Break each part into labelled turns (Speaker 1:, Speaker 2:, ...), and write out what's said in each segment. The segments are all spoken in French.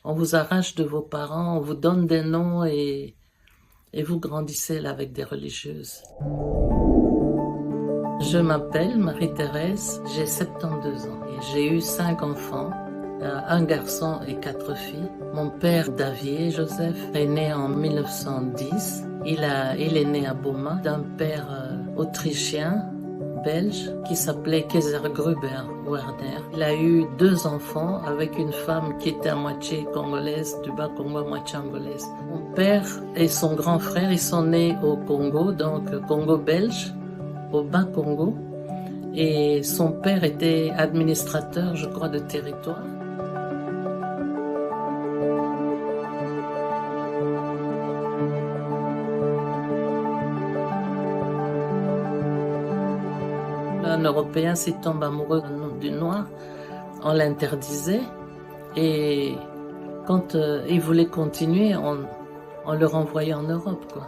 Speaker 1: On vous arrache de vos parents, on vous donne des noms et vous grandissez là avec des religieuses. Je m'appelle Marie-Thérèse, j'ai 72 ans et j'ai eu 5 enfants, un garçon et 4 filles. Mon père, Davier Joseph, est né en 1910. Il est né à Boma d'un père autrichien, belge, qui s'appelait Kaiser Gruber Werner. Il a eu 2 enfants avec une femme qui était à moitié congolaise, du Bas-Congo à moitié angolaise. Mon père et son grand frère, ils sont nés au Congo, donc Congo belge, au Bas-Congo. Et son père était administrateur, je crois, de territoire. Un Européen, s'il tombe amoureux du noir, on l'interdisait. Et quand il voulait continuer, on le renvoyait en Europe, quoi.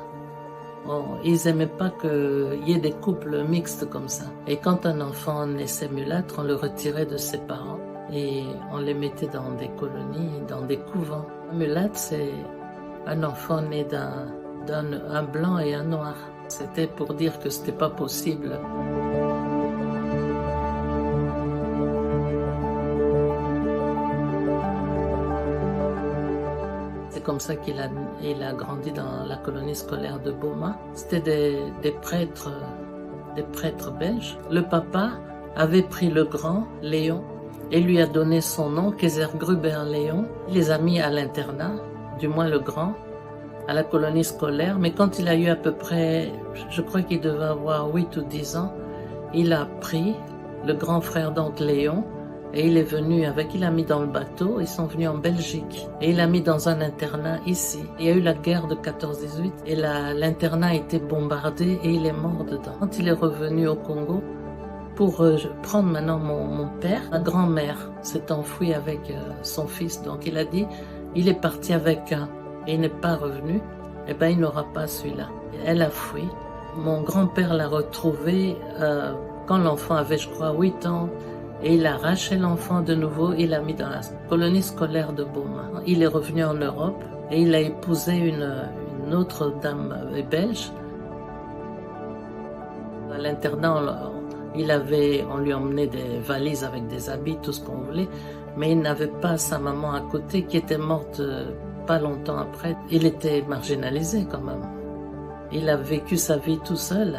Speaker 1: Ils n'aimaient pas qu'il y ait des couples mixtes comme ça. Et quand un enfant naissait mulâtre, on le retirait de ses parents et on les mettait dans des colonies, dans des couvents. Mulâtre, c'est un enfant né d'un blanc et un noir. C'était pour dire que c'était pas possible. C'est comme ça qu'il a grandi dans la colonie scolaire de Boma. C'était des prêtres belges. Le papa avait pris le grand, Léon, et lui a donné son nom, Kaiser Gruber Léon. Il les a mis à l'internat, du moins le grand, à la colonie scolaire. Mais quand il a eu à peu près, je crois qu'il devait avoir 8 ou 10 ans, il a pris le grand frère, donc Léon, et il est venu avec, il l'a mis dans le bateau, ils sont venus en Belgique. Et il l'a mis dans un internat ici. Il y a eu la guerre de 14-18 et l'internat a été bombardé et il est mort dedans. Quand il est revenu au Congo, pour prendre maintenant mon père, ma grand-mère s'est enfouie avec son fils. Donc il a dit, il est parti avec un et il n'est pas revenu, eh ben il n'aura pas celui-là. Elle a fui. Mon grand-père l'a retrouvé quand l'enfant avait, je crois, 8 ans. Et il a arraché l'enfant de nouveau, il l'a mis dans la colonie scolaire de Boma. Il est revenu en Europe et il a épousé une autre dame belge. À l'internat, on lui emmenait des valises avec des habits, tout ce qu'on voulait, mais il n'avait pas sa maman à côté qui était morte pas longtemps après. Il était marginalisé quand même. Il a vécu sa vie tout seul.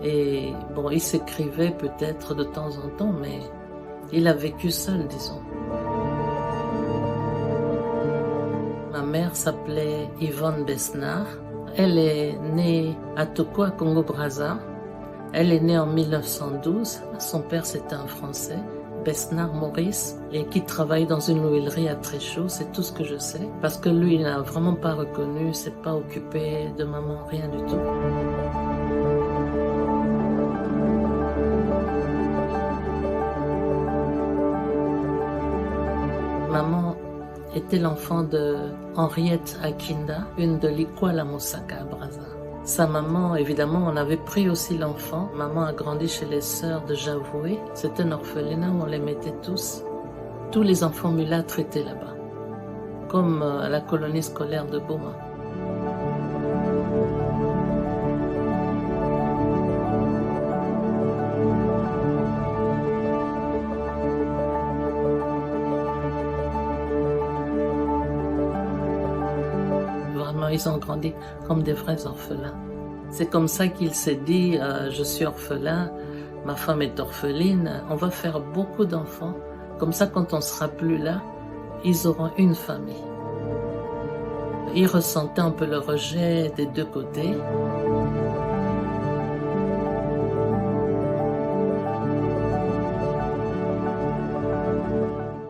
Speaker 1: Et bon, il s'écrivait peut-être de temps en temps, mais il a vécu seul, disons. Ma mère s'appelait Yvonne Besnard. Elle est née à Toko, Congo-Brazza. Elle est née en 1912. Son père, c'était un Français, Besnard Maurice, et qui travaille dans une huilerie à Tréchaud. C'est tout ce que je sais. Parce que lui, il n'a vraiment pas reconnu, s'est pas occupé de maman, rien du tout. Maman était l'enfant de Henriette Akinda, une de l'Ikwala Moussaka à Brazza. Sa maman, évidemment, on avait pris aussi l'enfant. Maman a grandi chez les sœurs de Javoué. C'était un orphelinat où on les mettait tous. Tous les enfants mulâtres étaient là-bas, comme à la colonie scolaire de Boma. Ils ont grandi comme des vrais orphelins. C'est comme ça qu'il s'est dit, je suis orphelin, ma femme est orpheline, on va faire beaucoup d'enfants. Comme ça, quand on sera plus là, ils auront une famille. Ils ressentaient un peu le rejet des deux côtés.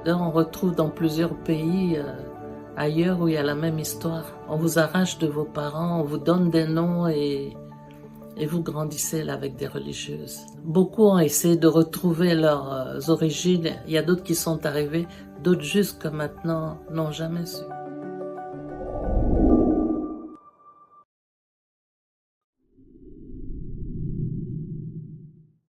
Speaker 1: On retrouve dans plusieurs pays ailleurs où il y a la même histoire. On vous arrache de vos parents, on vous donne des noms et vous grandissez là avec des religieuses. Beaucoup ont essayé de retrouver leurs origines. Il y a d'autres qui sont arrivés, d'autres jusqu'à maintenant n'ont jamais su.